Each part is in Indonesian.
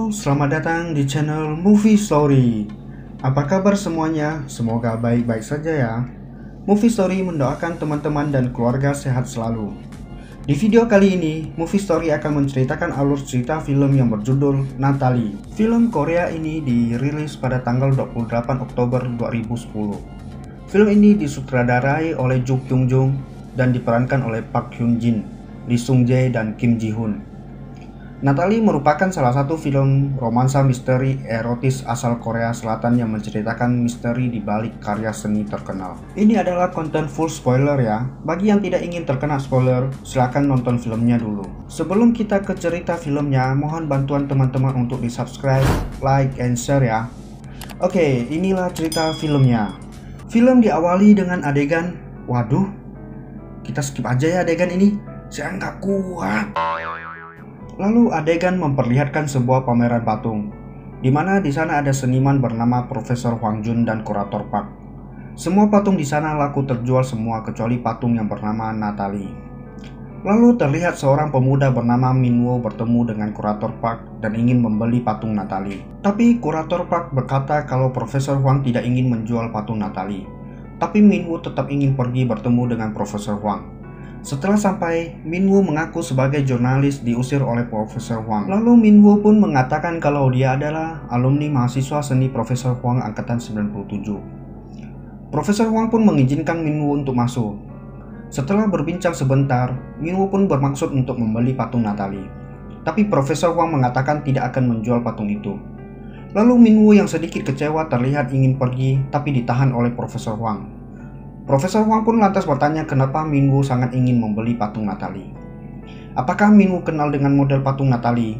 Halo, selamat datang di channel Movie Story. Apa kabar semuanya? Semoga baik-baik saja ya. Movie Story mendoakan teman-teman dan keluarga sehat selalu. Di video kali ini, Movie Story akan menceritakan alur cerita film yang berjudul Natalie. Film Korea ini dirilis pada tanggal 28 Oktober 2010. Film ini disutradarai oleh Jo Kyung Jung dan diperankan oleh Park Hyun Jin, Lee Sung Jae, dan Kim Ji Hoon. Natalie merupakan salah satu film romansa misteri erotis asal Korea Selatan yang menceritakan misteri di balik karya seni terkenal. Ini adalah konten full spoiler ya. Bagi yang tidak ingin terkena spoiler, silahkan nonton filmnya dulu. Sebelum kita ke cerita filmnya, mohon bantuan teman-teman untuk di subscribe, like, and share ya. Oke, inilah cerita filmnya. Film diawali dengan adegan, waduh, kita skip aja ya adegan ini, saya nggak kuat. Lalu adegan memperlihatkan sebuah pameran patung, di mana di sana ada seniman bernama Profesor Hwang Jun dan kurator Park. Semua patung di sana laku terjual semua kecuali patung yang bernama Natalie. Lalu terlihat seorang pemuda bernama Min Woo bertemu dengan kurator Park dan ingin membeli patung Natalie. Tapi kurator Park berkata kalau Profesor Hwang tidak ingin menjual patung Natalie. Tapi Min Woo tetap ingin pergi bertemu dengan Profesor Hwang. Setelah sampai, Min Woo mengaku sebagai jurnalis diusir oleh Profesor Hwang. Lalu Min Woo pun mengatakan kalau dia adalah alumni mahasiswa seni Profesor Hwang angkatan 97. Profesor Hwang pun mengizinkan Min Woo untuk masuk. Setelah berbincang sebentar, Min Woo pun bermaksud untuk membeli patung Natalie. Tapi Profesor Hwang mengatakan tidak akan menjual patung itu. Lalu Min Woo yang sedikit kecewa terlihat ingin pergi tapi ditahan oleh Profesor Hwang. Profesor Hwang pun lantas bertanya kenapa Min Woo sangat ingin membeli patung Natalie. Apakah Min Woo kenal dengan model patung Natalie?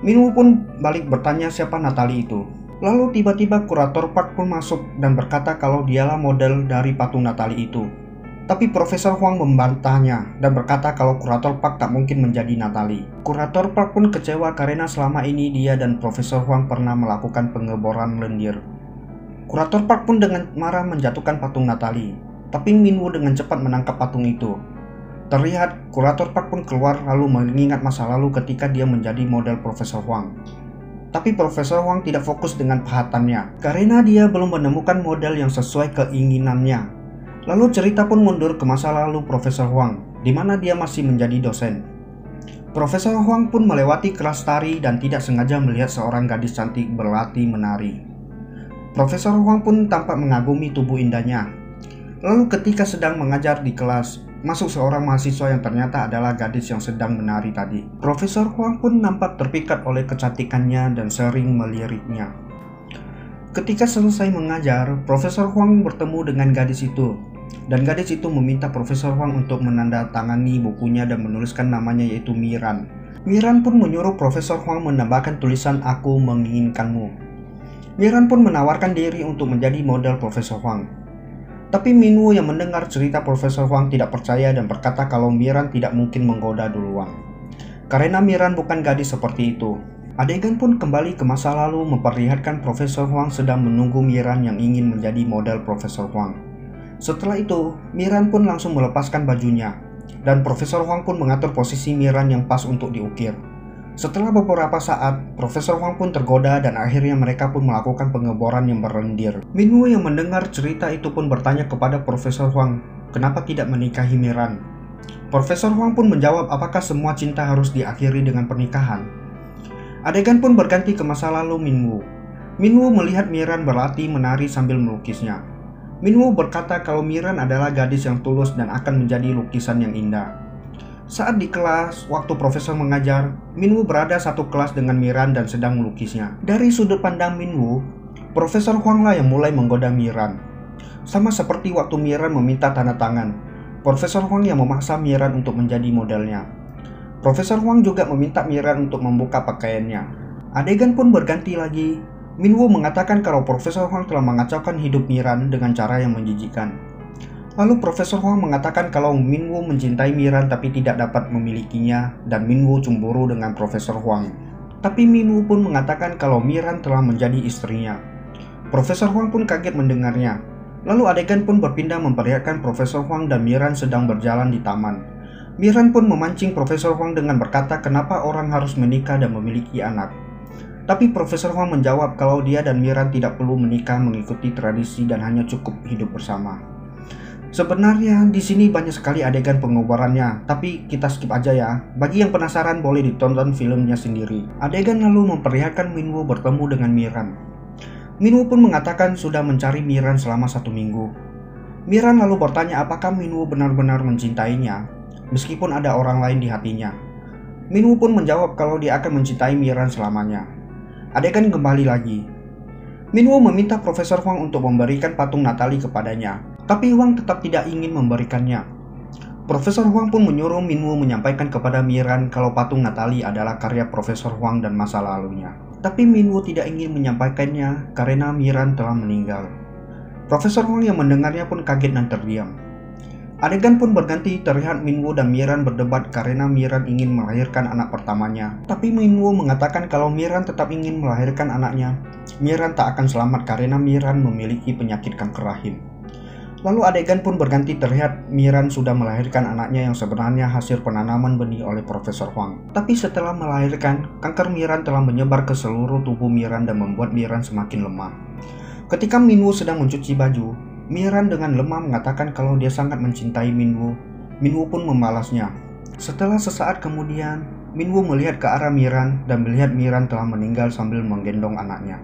Min Woo pun balik bertanya siapa Natalie itu. Lalu tiba-tiba kurator Park pun masuk dan berkata kalau dialah model dari patung Natalie itu. Tapi Profesor Hwang membantahnya dan berkata kalau kurator Park tak mungkin menjadi Natalie. Kurator Park pun kecewa karena selama ini dia dan Profesor Hwang pernah melakukan pengeboran lendir. Kurator Park pun dengan marah menjatuhkan patung Natalie, tapi Min Woo dengan cepat menangkap patung itu. Terlihat Kurator Park pun keluar lalu mengingat masa lalu ketika dia menjadi model Profesor Hwang. Tapi Profesor Hwang tidak fokus dengan pahatannya, karena dia belum menemukan model yang sesuai keinginannya. Lalu cerita pun mundur ke masa lalu Profesor Hwang, di mana dia masih menjadi dosen. Profesor Hwang pun melewati kelas tari dan tidak sengaja melihat seorang gadis cantik berlatih menari. Profesor Hwang pun tampak mengagumi tubuh indahnya. Lalu ketika sedang mengajar di kelas, masuk seorang mahasiswa yang ternyata adalah gadis yang sedang menari tadi. Profesor Hwang pun nampak terpikat oleh kecantikannya dan sering meliriknya. Ketika selesai mengajar, Profesor Hwang bertemu dengan gadis itu. Dan gadis itu meminta Profesor Hwang untuk menandatangani bukunya dan menuliskan namanya yaitu Miran. Miran pun menyuruh Profesor Hwang menambahkan tulisan "Aku menginginkanmu". Miran pun menawarkan diri untuk menjadi model Profesor Hwang. Tapi Min Woo yang mendengar cerita Profesor Hwang tidak percaya dan berkata kalau Miran tidak mungkin menggoda duluan. Karena Miran bukan gadis seperti itu. Adegan pun kembali ke masa lalu memperlihatkan Profesor Hwang sedang menunggu Miran yang ingin menjadi model Profesor Hwang. Setelah itu, Miran pun langsung melepaskan bajunya. Dan Profesor Hwang pun mengatur posisi Miran yang pas untuk diukir. Setelah beberapa saat, Profesor Hwang pun tergoda dan akhirnya mereka pun melakukan pengeboran yang berlendir. Min Woo yang mendengar cerita itu pun bertanya kepada Profesor Hwang, kenapa tidak menikahi Miran? Profesor Hwang pun menjawab apakah semua cinta harus diakhiri dengan pernikahan. Adegan pun berganti ke masa lalu Min Woo. Min Woo melihat Miran berlatih menari sambil melukisnya. Min Woo berkata kalau Miran adalah gadis yang tulus dan akan menjadi lukisan yang indah. Saat di kelas, waktu profesor mengajar, Min Woo berada satu kelas dengan Miran dan sedang melukisnya. Dari sudut pandang Min Woo, Profesor Hwang lah yang mulai menggoda Miran. Sama seperti waktu Miran meminta tanda tangan, Profesor Hwang yang memaksa Miran untuk menjadi modelnya. Profesor Hwang juga meminta Miran untuk membuka pakaiannya. Adegan pun berganti lagi. Min Woo mengatakan kalau Profesor Hwang telah mengacaukan hidup Miran dengan cara yang menjijikkan. Lalu Profesor Hwang mengatakan kalau Min Woo mencintai Miran tapi tidak dapat memilikinya dan Min Woo cemburu dengan Profesor Hwang. Tapi Min Woo pun mengatakan kalau Miran telah menjadi istrinya. Profesor Hwang pun kaget mendengarnya. Lalu adegan pun berpindah memperlihatkan Profesor Hwang dan Miran sedang berjalan di taman. Miran pun memancing Profesor Hwang dengan berkata kenapa orang harus menikah dan memiliki anak. Tapi Profesor Huang menjawab kalau dia dan Miran tidak perlu menikah mengikuti tradisi dan hanya cukup hidup bersama. Sebenarnya di sini banyak sekali adegan pengobarannya, tapi kita skip aja ya. Bagi yang penasaran boleh ditonton filmnya sendiri. Adegan lalu memperlihatkan Minwoo bertemu dengan Miran. Minwoo pun mengatakan sudah mencari Miran selama 1 minggu. Miran lalu bertanya apakah Minwoo benar-benar mencintainya, meskipun ada orang lain di hatinya. Minwoo pun menjawab kalau dia akan mencintai Miran selamanya. Adegan kembali lagi. Minwoo meminta Profesor Huang untuk memberikan patung Natalie kepadanya, tapi Huang tetap tidak ingin memberikannya. Profesor Huang pun menyuruh Minwoo menyampaikan kepada Miran kalau patung Natalie adalah karya Profesor Huang dan masa lalunya. Tapi Minwoo tidak ingin menyampaikannya karena Miran telah meninggal. Profesor Huang yang mendengarnya pun kaget dan terdiam. Adegan pun berganti, terlihat Minwoo dan Miran berdebat karena Miran ingin melahirkan anak pertamanya. Tapi Minwoo mengatakan kalau Miran tetap ingin melahirkan anaknya, Miran tak akan selamat karena Miran memiliki penyakit kanker rahim. Lalu adegan pun berganti, terlihat Miran sudah melahirkan anaknya yang sebenarnya hasil penanaman benih oleh Profesor Huang. Tapi setelah melahirkan, kanker Miran telah menyebar ke seluruh tubuh Miran dan membuat Miran semakin lemah. Ketika Minwoo sedang mencuci baju, Miran dengan lemah mengatakan kalau dia sangat mencintai Minwoo. Minwoo pun membalasnya. Setelah sesaat kemudian, Minwoo melihat ke arah Miran dan melihat Miran telah meninggal sambil menggendong anaknya.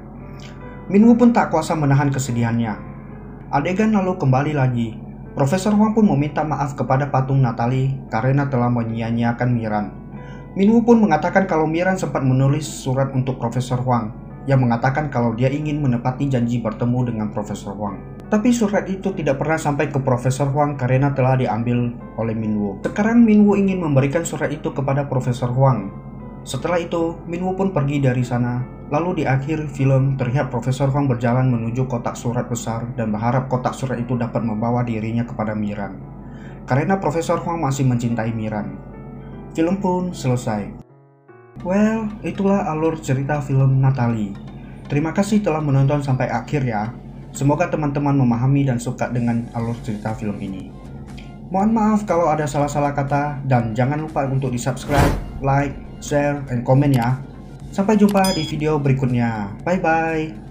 Minwoo pun tak kuasa menahan kesedihannya. Adegan lalu kembali lagi. Profesor Huang pun meminta maaf kepada patung Natalie karena telah menyia-nyiakan Miran. Minwoo pun mengatakan kalau Miran sempat menulis surat untuk Profesor Huang yang mengatakan kalau dia ingin menepati janji bertemu dengan Profesor Huang. Tapi surat itu tidak pernah sampai ke Profesor Huang karena telah diambil oleh Minwoo. Sekarang Minwoo ingin memberikan surat itu kepada Profesor Huang. Setelah itu, Minwoo pun pergi dari sana. Lalu di akhir film terlihat Profesor Huang berjalan menuju kotak surat besar dan berharap kotak surat itu dapat membawa dirinya kepada Miran. Karena Profesor Huang masih mencintai Miran. Film pun selesai. Well, itulah alur cerita film Natalie. Terima kasih telah menonton sampai akhir ya. Semoga teman-teman memahami dan suka dengan alur cerita film ini. Mohon maaf kalau ada salah-salah kata dan jangan lupa untuk di-subscribe, like, share, dan komen ya. Sampai jumpa di video berikutnya. Bye-bye.